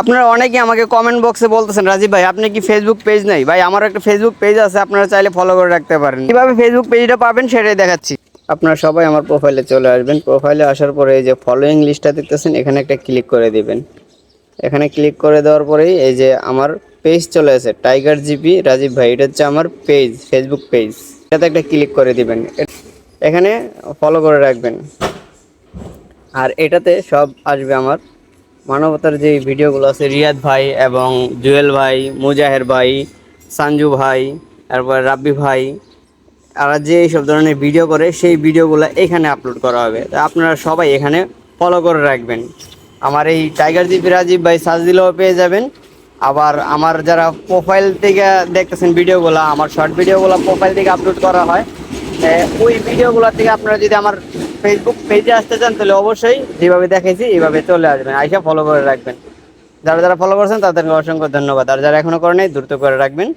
আপনারা অনেকেই আমাকে কমেন্ট বক্সে বলতেছেন, রাজীব ভাই আপনি কি ফেসবুক পেজ নেই? ভাই আমার একটা ফেসবুক পেজ আছে, আপনারা চাইলে ফলো করে রাখতে পারেন। কিভাবে ফেসবুক পেজটা পাবেন সেটাই দেখাচ্ছি। আপনারা সবাই আমার প্রোফাইলে চলে আসবেন। প্রোফাইলে আসার পরে এই যে ফলোয়িং লিস্টটা দেখতেছেন, এখানে একটা ক্লিক করে দিবেন। এখানে ক্লিক করে দেওয়ার পরেই এই যে আমার পেজ চলে আসে, টাইগার জিপি রাজীব ভাই, এটা হচ্ছে আমার পেজ, ফেসবুক পেজ। এটাতে একটা ক্লিক করে দিবেন, এখানে ফলো করে রাখবেন। আর এটাতে সব আসবে আমার মানবতার যে ভিডিওগুলো আছে, রিয়াদ ভাই এবং জুয়েল ভাই, মুজাহের ভাই, সানজু ভাই, তারপর রাব্বি ভাই, আর যে এইসব ধরনের ভিডিও করে সেই ভিডিওগুলো এখানে আপলোড করা হবে। তা আপনারা সবাই এখানে ফলো করে রাখবেন। আমার এই টাইগার জিপি রাজীব ভাই সার্চ দিলেও পেয়ে যাবেন। আবার আমার যারা প্রোফাইল থেকে দেখতেছেন ভিডিওগুলো, আমার শর্ট ভিডিওগুলো প্রোফাইল থেকে আপলোড করা হয়, ওই ভিডিওগুলো থেকে আপনারা যদি আমার ফেসবুক পেজে আসতে চান তাহলে অবশ্যই যেভাবে দেখেছি এইভাবে চলে আসবেন, আইসা ফলো করে রাখবেন। যারা যারা ফলো করছেন তাদেরকে অসংখ্য ধন্যবাদ, আর যারা এখনো করেন নাই দ্রুত করে রাখবেন।